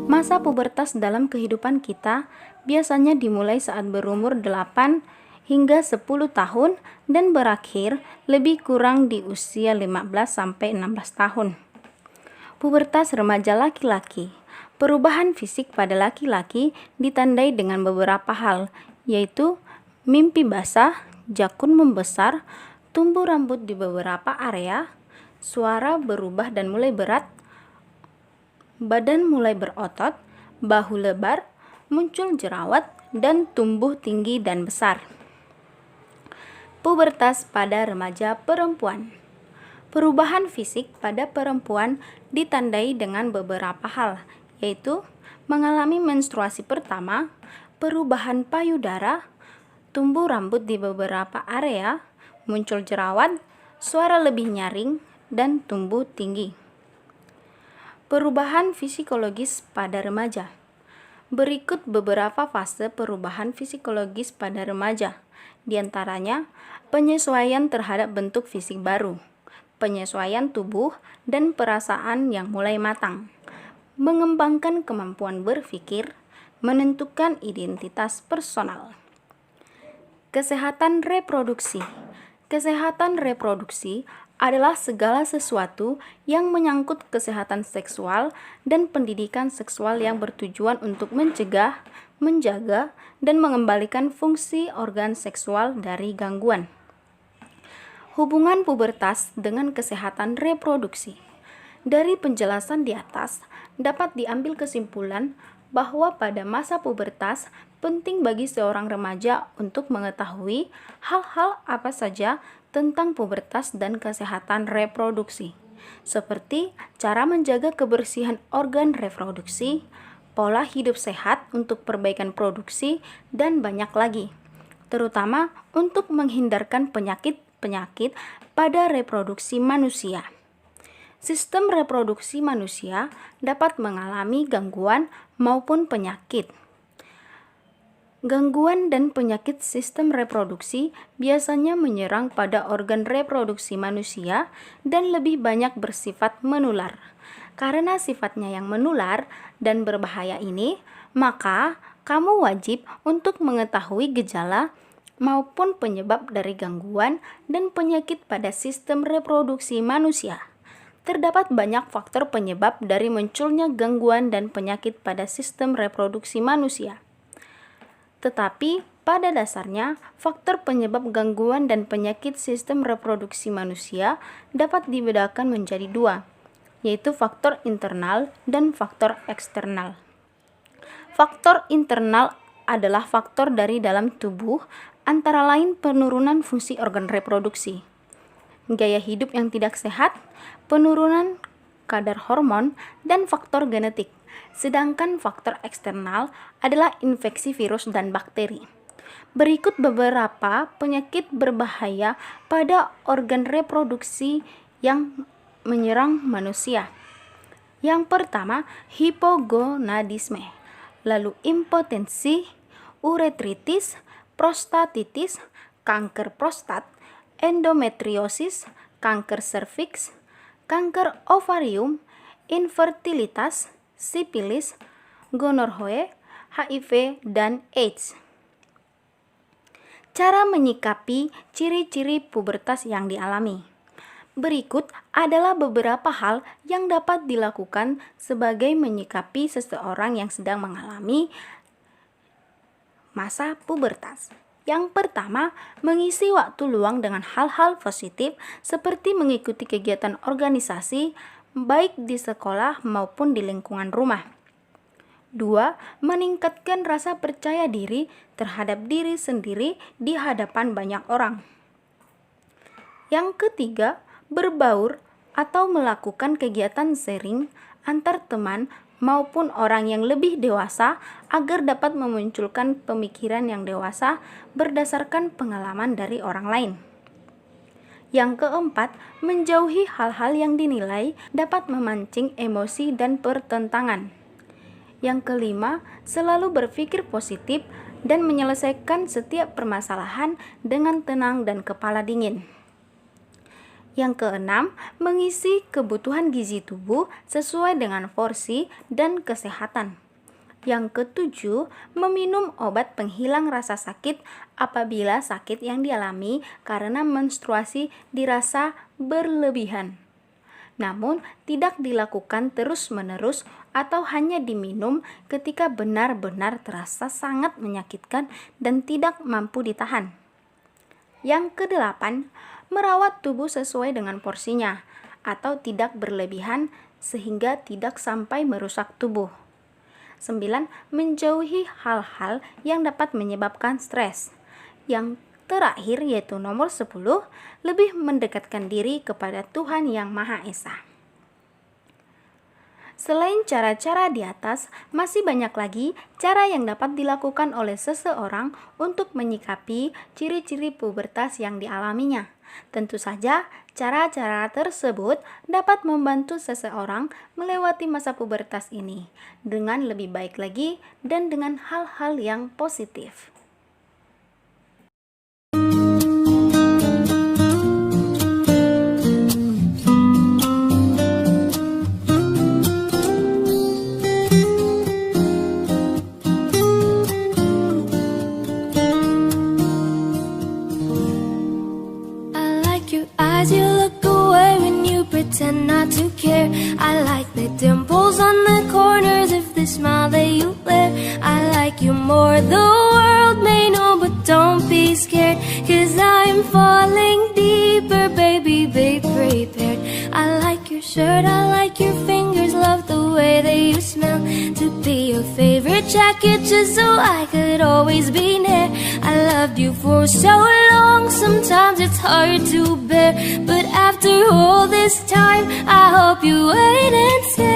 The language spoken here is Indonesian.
Masa pubertas dalam kehidupan kita biasanya dimulai saat berumur 8 hingga 10 tahun dan berakhir lebih kurang di usia 15-16 tahun. Pubertas remaja laki-laki. Perubahan fisik pada laki-laki ditandai dengan beberapa hal, yaitu mimpi basah, jakun membesar, tumbuh rambut di beberapa area, suara berubah dan mulai berat, badan mulai berotot, bahu lebar, muncul jerawat, dan tumbuh tinggi dan besar. Pubertas pada remaja perempuan. Perubahan fisik pada perempuan ditandai dengan beberapa hal, yaitu mengalami menstruasi pertama, perubahan payudara, tumbuh rambut di beberapa area, muncul jerawat, suara lebih nyaring, dan tumbuh tinggi. Perubahan psikologis pada remaja. Berikut beberapa fase perubahan psikologis pada remaja, di antaranya penyesuaian terhadap bentuk fisik baru, penyesuaian tubuh dan perasaan yang mulai matang, mengembangkan kemampuan berpikir, menentukan identitas personal. Kesehatan reproduksi. Kesehatan reproduksi adalah segala sesuatu yang menyangkut kesehatan seksual dan pendidikan seksual yang bertujuan untuk mencegah, menjaga, dan mengembalikan fungsi organ seksual dari gangguan. Hubungan pubertas dengan kesehatan reproduksi. Dari penjelasan di atas, dapat diambil kesimpulan bahwa pada masa pubertas penting bagi seorang remaja untuk mengetahui hal-hal apa saja tentang pubertas dan kesehatan reproduksi, seperti cara menjaga kebersihan organ reproduksi, pola hidup sehat untuk perbaikan produksi, dan banyak lagi, terutama untuk menghindarkan penyakit-penyakit pada reproduksi manusia. Sistem reproduksi manusia dapat mengalami gangguan maupun penyakit. Gangguan dan penyakit sistem reproduksi biasanya menyerang pada organ reproduksi manusia dan lebih banyak bersifat menular. Karena sifatnya yang menular dan berbahaya ini, maka kamu wajib untuk mengetahui gejala maupun penyebab dari gangguan dan penyakit pada sistem reproduksi manusia. Terdapat banyak faktor penyebab dari munculnya gangguan dan penyakit pada sistem reproduksi manusia. Tetapi pada dasarnya, faktor penyebab gangguan dan penyakit sistem reproduksi manusia dapat dibedakan menjadi dua, yaitu faktor internal dan faktor eksternal. Faktor internal adalah faktor dari dalam tubuh, antara lain penurunan fungsi organ reproduksi, gaya hidup yang tidak sehat, penurunan kadar hormon, dan faktor genetik. Sedangkan faktor eksternal adalah infeksi virus dan bakteri. Berikut beberapa penyakit berbahaya pada organ reproduksi yang menyerang manusia. Yang pertama, hipogonadisme, lalu impotensi, uretritis, prostatitis, kanker prostat, endometriosis, kanker serviks, kanker ovarium, infertilitas, sipilis, gonorhoe, HIV, dan AIDS. Cara menyikapi ciri-ciri pubertas yang dialami. Berikut adalah beberapa hal yang dapat dilakukan sebagai menyikapi seseorang yang sedang mengalami masa pubertas. Yang pertama, mengisi waktu luang dengan hal-hal positif seperti mengikuti kegiatan organisasi, baik di sekolah maupun di lingkungan rumah. 2. Meningkatkan rasa percaya diri terhadap diri sendiri di hadapan banyak orang. Yang ketiga, berbaur atau melakukan kegiatan sharing antar teman maupun orang yang lebih dewasa agar dapat memunculkan pemikiran yang dewasa berdasarkan pengalaman dari orang lain. Yang keempat, menjauhi hal-hal yang dinilai dapat memancing emosi dan pertentangan. Yang kelima, selalu berpikir positif dan menyelesaikan setiap permasalahan dengan tenang dan kepala dingin. Yang keenam, mengisi kebutuhan gizi tubuh sesuai dengan porsi dan kesehatan. Yang ketujuh, meminum obat penghilang rasa sakit apabila sakit yang dialami karena menstruasi dirasa berlebihan. Namun, tidak dilakukan terus-menerus atau hanya diminum ketika benar-benar terasa sangat menyakitkan dan tidak mampu ditahan. Yang kedelapan, merawat tubuh sesuai dengan porsinya atau tidak berlebihan sehingga tidak sampai merusak tubuh. 9. Menjauhi hal-hal yang dapat menyebabkan stres. Yang terakhir yaitu nomor 10, lebih mendekatkan diri kepada Tuhan Yang Maha Esa. Selain cara-cara di atas, masih banyak lagi cara yang dapat dilakukan oleh seseorang untuk menyikapi ciri-ciri pubertas yang dialaminya. Tentu saja, cara-cara tersebut dapat membantu seseorang melewati masa pubertas ini dengan lebih baik lagi dan dengan hal-hal yang positif. Pretend not to care. I like the dimples on the corners of the smile that you wear. I like you more, the world may know, but don't be scared, 'cause I'm falling deeper, baby, be prepared. I like your shirt, I like your fingers, love the way that you smell. To be your favorite jacket just so I could always be near. I loved you for so long, sometimes it's hard to bear, but after all this time, I hope you wait and stay.